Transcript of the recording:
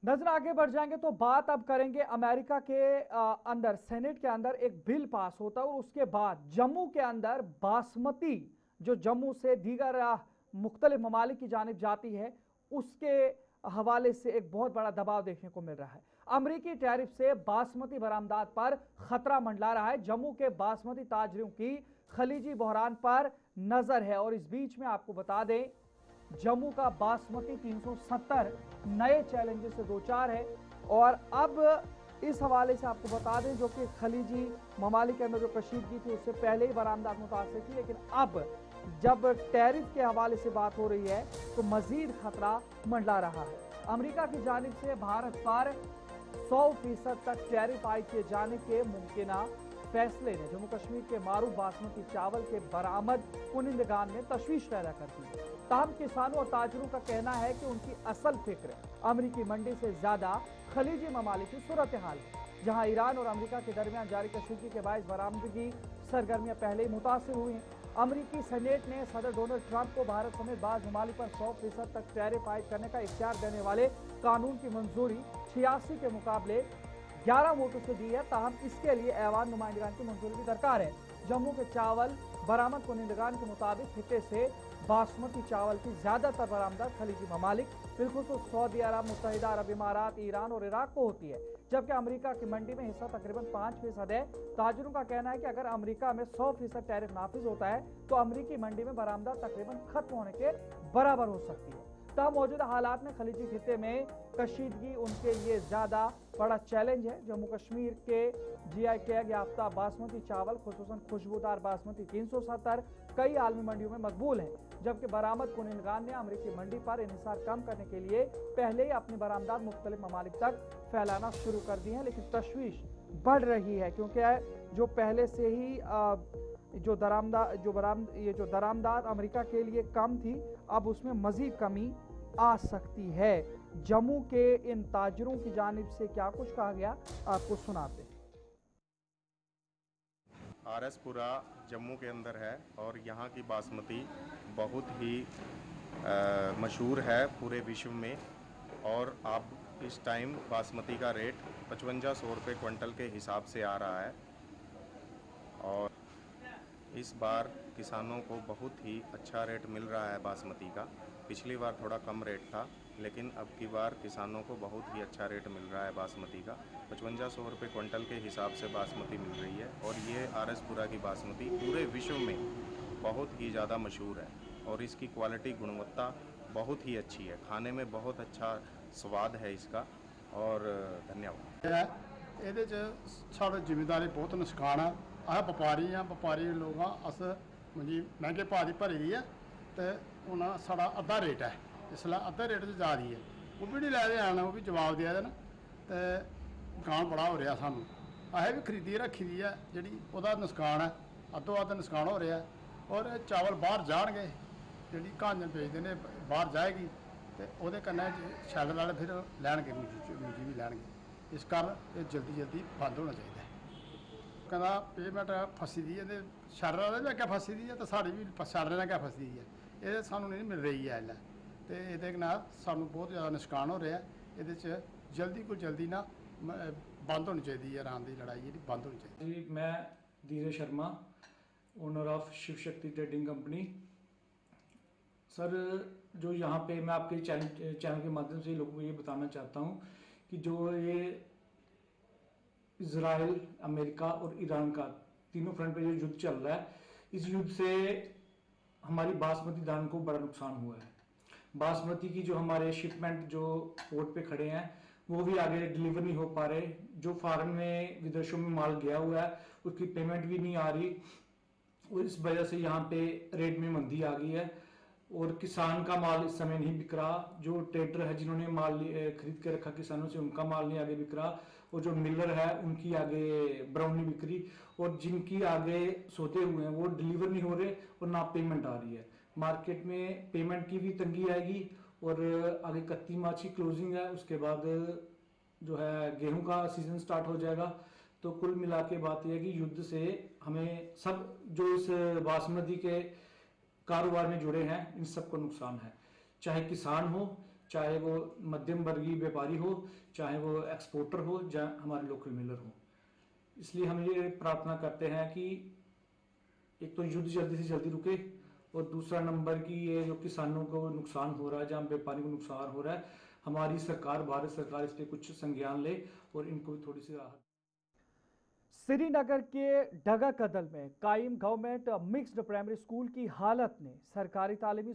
नजर आगे बढ़ जाएंगे तो बात अब करेंगे अमेरिका के अंदर सेनेट के अंदर एक बिल पास होता है और उसके बाद जम्मू के अंदर बासमती जो जम्मू से दीगर मुख्तलिफ ममालिक की जानिब जाती है उसके हवाले से एक बहुत बड़ा दबाव देखने को मिल रहा है। अमरीकी टैरिफ से बासमती बरामदात पर खतरा मंडला रहा है। जम्मू के बासमती ताजरों की खलीजी बहरान पर नजर है और इस बीच में आपको बता दें जम्मू का बासमती 370 नए चैलेंजेस से दो चार है और अब इस हवाले से आपको बता दें जो कि खलीजी ममालिक के अंदर जो कशीदगी थी उससे पहले ही बरामदात मुतासर थी, लेकिन अब जब टैरिफ के हवाले से बात हो रही है तो मजीद खतरा मंडला रहा है। अमेरिका की जानिब से भारत पर 100% तक टैरिफ आयद किए जाने के मुमकिन फैसले ने जम्मू कश्मीर के मारूफ बासमती चावल के बरामद कुनिंदगान में तशवीश पैदा कर दी। ताहम किसानों और ताजरों का कहना है कि उनकी असल फिक्र अमरीकी मंडी से ज्यादा खलीजी ममालिक की सूरत हाल है, जहां ईरान और अमरीका के दरमियान जारी कशीदगी के बायस बरामदगी सरगर्मियां पहले ही मुतासिर हुई हैं। अमरीकी सेनेट ने सदर डोनाल्ड ट्रंप को भारत समेत बाज़ ममालिक पर 100% तक टैरिफ आयद करने का इख्तियार देने वाले कानून की मंजूरी 86 के मुकाबले 11 वोटों से दी है। ताहम इसके लिए ऐवान नुमाइंदगान की मंजूरी भी दरकार है। जम्मू के चावल बरामद कुनिंदगान के मुताबिक खिते से बासमती चावल की ज्यादातर बरामदत खलीजी ममालिक बिलखुसूस सऊदी अरब, मुत्तहिदा अरब इमारात, ईरान और इराक को होती है, जबकि अमेरिका की मंडी में हिस्सा तकरीबन 5% है। ताजरों का कहना है कि अगर अमेरिका में 100% टैरिफ नाफिज होता है तो अमेरिकी मंडी में बरामदत तकरीबन खत्म होने के बराबर हो सकती है। तब मौजूदा हालात में खलीजी खिते में कशीदगी उनके लिए ज्यादा बड़ा चैलेंज है। जम्मू कश्मीर के GI टैग याफ्ता बासमती चावल खुसूसन खुशबूदार बासमती 370 कई आलमी मंडियों में मकबूल है, जबकि बरामद कुनिंदगान ने अमरीकी मंडी पर इन्हिसार कम करने के लिए पहले ही अपनी बरामदात मुख्तलिफ ममालिक तक फैलाना शुरू कर दी है। लेकिन तशवीश बढ़ रही है क्योंकि जो पहले से ही जो दरामदात अमेरिका के लिए कम थी अब उसमें मजीद कमी आ सकती है। जम्मू के इन ताजरों की जानिब से क्या कुछ कहा गया आपको सुनाते हैं। RS पुरा जम्मू के अंदर है और यहाँ की बासमती बहुत ही मशहूर है पूरे विश्व में और अब इस टाइम बासमती का रेट 5500 रुपये क्विंटल के हिसाब से आ रहा है और इस बार किसानों को बहुत ही अच्छा रेट मिल रहा है बासमती का। पिछली बार थोड़ा कम रेट था लेकिन अब की बार किसानों को बहुत ही अच्छा रेट मिल रहा है बासमती का। 5500 रुपये क्विंटल के हिसाब से बासमती मिल रही है और ये RS पुरा की बासमती पूरे विश्व में बहुत ही ज़्यादा मशहूर है और इसकी क्वालिटी गुणवत्ता बहुत ही अच्छी है, खाने में बहुत अच्छा स्वाद है इसका। और धन्यवाद। ਇਹਦੇ 'ਚ ਸਾਡੇ ਜ਼ਿਮੀਂਦਾਰੀ ਬਹੁਤ ਨੁਕਸਾਨ ਆ। ਆਹ ਵਪਾਰੀ ਲੋਕ ਆ ਅਸ ਮੰਜੀ ਮਹਿੰਗੇ ਭਾਅ ਦੀ ਭਰੀ ਦੀ ਆ ਤੇ ਹੁਣ ਸਾਡਾ ਅੱਧਾ ਰੇਟ ਹੈ, ਇਸ ਲਈ ਅੱਧਾ ਰੇਟ 'ਚ ਜ਼ਿਆਦਾ ਹੈ। ਉਹ ਵੀ ਨਹੀਂ ਲੈ ਕੇ ਆਣਾ, ਉਹ ਵੀ ਜਵਾਬ ਦੇ ਦੇਣ ਤੇ ਨੁਕਸਾਨ ਬੜਾ ਹੋ ਰਿਹਾ ਸਾਨੂੰ। ਆਹ ਵੀ ਖਰੀਦੀ ਰੱਖੀ ਦੀ ਆ ਜਿਹੜੀ ਉਹਦਾ ਨੁਕਸਾਨ ਹੈ, ਅੱਧੋ ਅੱਧ ਨੁਕਸਾਨ ਹੋ ਰਿਹਾ ਔਰ ਚਾਵਲ ਬਾਹਰ ਜਾਣਗੇ, ਜਿਹੜੀ ਕਾਂਜ ਵੇਚਦੇ ਨੇ ਬਾਹਰ ਜਾਏਗੀ ਤੇ ਉਹਦੇ ਕੰਨੇ ਛੱਡ ਵਾਲੇ ਫਿਰ ਲੈਣਗੇ ਮੂਜੀ ਵੀ ਲੈਣਗੇ। इस कारण ये जल्दी बंद होना चाहिए। कहना पेमेंट फसी दी है शर वाले भी अगर फसी दी है तो साड़ी भी शर ने क्या फसी दी है, ये सानू नहीं मिल रही है तो ये सानू बहुत ज़्यादा नुकसान हो रहा है। ये जल्दी को जल्दी ना बंद होनी चाहिए है, राम की लड़ाई जी बंद होनी चाहिए। जी मैं धीरज Sharma, owner of Shiv Shakti trading company. Sir जो यहाँ पे मैं आपके चैनल के माध्यम से लोगों को ये बताना चाहता हूँ कि जो ये इजराइल, अमेरिका और ईरान का तीनों फ्रंट पे जो युद्ध चल रहा है, इस युद्ध से हमारी बासमती दाल को बड़ा नुकसान हुआ है। बासमती की जो हमारे शिपमेंट जो पोर्ट पे खड़े हैं वो भी आगे डिलीवर नहीं हो पा रहे। जो फॉरेन में विदेशों में माल गया हुआ है उसकी पेमेंट भी नहीं आ रही और इस वजह से यहाँ पे रेट में मंदी आ गई है और किसान का माल इस समय नहीं बिक रहा। जो ट्रेडर है जिन्होंने माल खरीद के रखा किसानों से, उनका माल नहीं आगे बिक रहा और जो मिलर है उनकी आगे ब्राउन नहीं बिक रही और जिनकी आगे सोते हुए हैं वो डिलीवर नहीं हो रहे और ना पेमेंट आ रही है। मार्केट में पेमेंट की भी तंगी आएगी और आगे 31 मार्च की क्लोजिंग है, उसके बाद जो है गेहूं का सीजन स्टार्ट हो जाएगा। तो कुल मिला के बात यह है कि युद्ध से हमें सब जो इस बासमती के कारोबार में जुड़े हैं इन सबको नुकसान है, चाहे किसान हो चाहे वो मध्यम वर्गीय व्यापारी हो, चाहे वो एक्सपोर्टर हो, या हमारे लोकल मिलर हो। इसलिए हम ये प्रार्थना करते हैं कि एक तो युद्ध जल्दी से जल्दी रुके, और दूसरा नंबर की ये जो किसानों को नुकसान हो रहा है, जहाँ व्यापारी को नुकसान हो रहा है, हमारी सरकार, भारत सरकार इस पर कुछ संज्ञान ले और इनको भी थोड़ी सी राहत। श्रीनगर के डगा कदल में कायम गवर्नमेंट मिक्स्ड प्राइमरी स्कूल की हालत ने सरकारी तालीमी